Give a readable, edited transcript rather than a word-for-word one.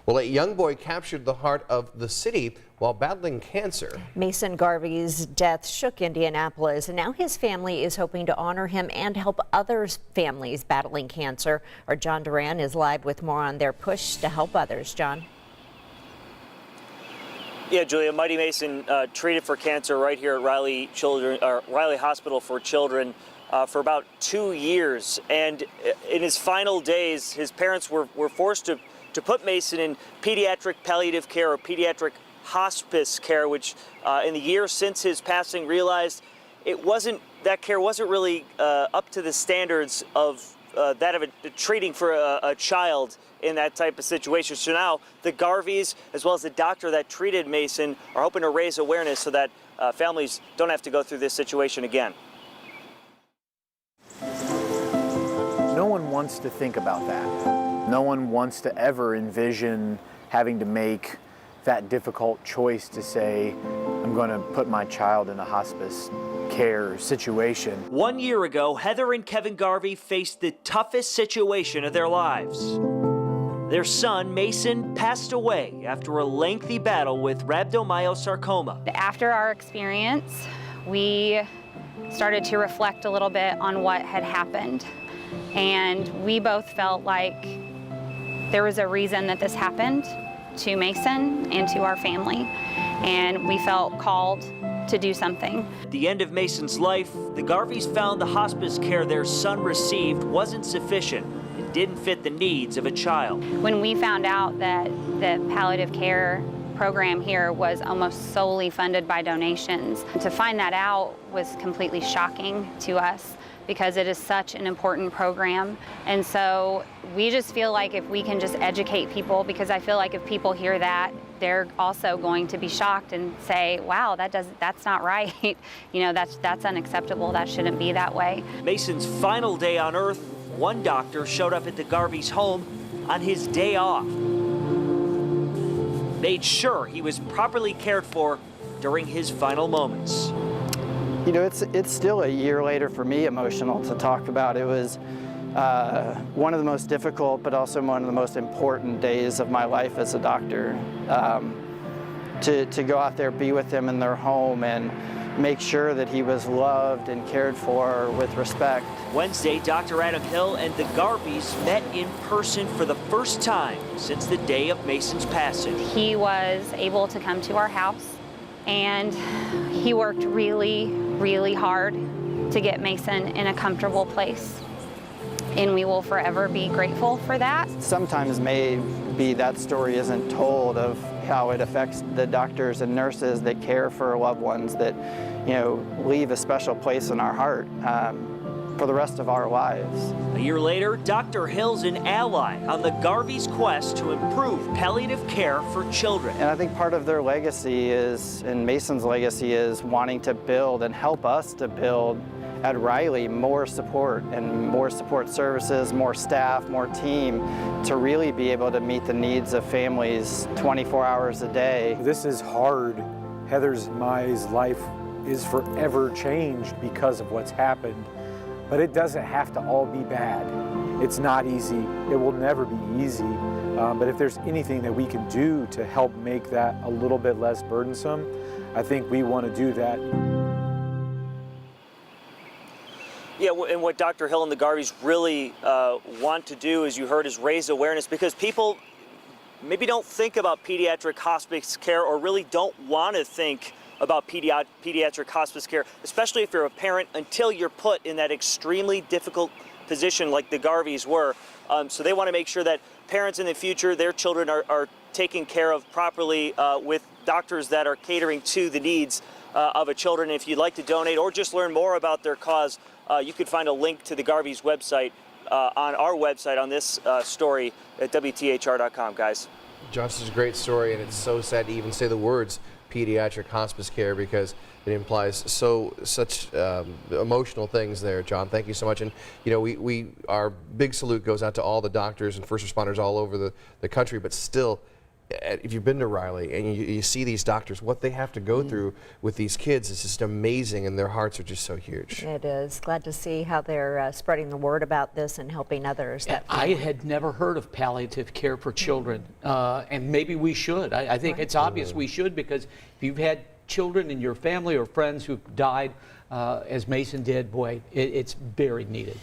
Well, a young boy captured the heart of the city while battling cancer. Mason Garvey's death shook Indianapolis, and now his family is hoping to honor him and help others' families battling cancer. Our John Duran is live with more on their push to help others. John. Yeah, Julia, Mighty Mason treated for cancer right here at Riley Hospital for Children for about 2 years. And in his final days, his parents were forced to put Mason in pediatric palliative care or pediatric hospice care, which in the years since his passing realized that care wasn't really up to the standards of that of treating for a child in that type of situation. So now the Garveys, as well as the doctor that treated Mason, are hoping to raise awareness so that families don't have to go through this situation again. No one wants to think about that. No one wants to ever envision having to make that difficult choice to say, I'm going to put my child in a hospice care situation. 1 year ago, Heather and Kevin Garvey faced the toughest situation of their lives. Their son, Mason, passed away after a lengthy battle with rhabdomyosarcoma. After our experience, we started to reflect a little bit on what had happened. And we both felt like there was a reason that this happened to Mason and to our family. And we felt called to do something. At the end of Mason's life, the Garveys found the hospice care their son received wasn't sufficient. It didn't fit the needs of a child. When we found out that the palliative care program here was almost solely funded by donations, to find that out was completely shocking to us because it is such an important program. And so we just feel like if we can just educate people, because I feel like if people hear that, they're also going to be shocked and say, wow, that's not right. You know, that's unacceptable. That shouldn't be that way. Mason's final day on earth, one doctor showed up at the Garveys' home on his day off. Made sure he was properly cared for during his final moments. You know, it's still a year later for me emotional to talk about. It was one of the most difficult, but also one of the most important days of my life as a doctor. To go out there, be with them in their home, and make sure that he was loved and cared for with respect. Wednesday, Dr. Adam Hill and the Garveys met in person for the first time since the day of Mason's passing. He was able to come to our house, and he worked really, really hard to get Mason in a comfortable place. And we will forever be grateful for that. Sometimes maybe that story isn't told of how it affects the doctors and nurses that care for loved ones that, you know, leave a special place in our heart for the rest of our lives. A year later, Dr. Hill's an ally on the Garveys' quest to improve palliative care for children. And I think part of their legacy is, and Mason's legacy is, wanting to build and help us to build at Riley more support and more support services, more staff, more team to really be able to meet the needs of families 24 hours a day. This is hard. Heather's and my life is forever changed because of what's happened, but it doesn't have to all be bad. It's not easy. It will never be easy. But if there's anything that we can do to help make that a little bit less burdensome, I think we want to do that. Yeah, and what Dr. Hill and the Garveys really want to do, as you heard, is raise awareness, because people maybe don't think about pediatric hospice care, or really don't want to think about pediatric hospice care, especially if you're a parent, until you're put in that extremely difficult position like the Garveys were. So they want to make sure that parents in the future, their children are taken care of properly with doctors that are catering to the needs of a children. If you'd like to donate or just learn more about their cause, you could find a link to the Garveys' website on our website on this story at WTHR.com, guys. Josh, this is a great story, and it's so sad to even say the words pediatric hospice care because it implies such emotional things there. John, thank you so much. And you know, our big salute goes out to all the doctors and first responders all over the country, but still if you've been to Riley and you see these doctors, what they have to go through with these kids is just amazing, and their hearts are just so huge. It is. Glad to see how they're spreading the word about this and helping others. I had never heard of palliative care for children, and maybe we should. I think it's obvious we should, because if you've had children in your family or friends who've died, as Mason did, boy, it's very needed.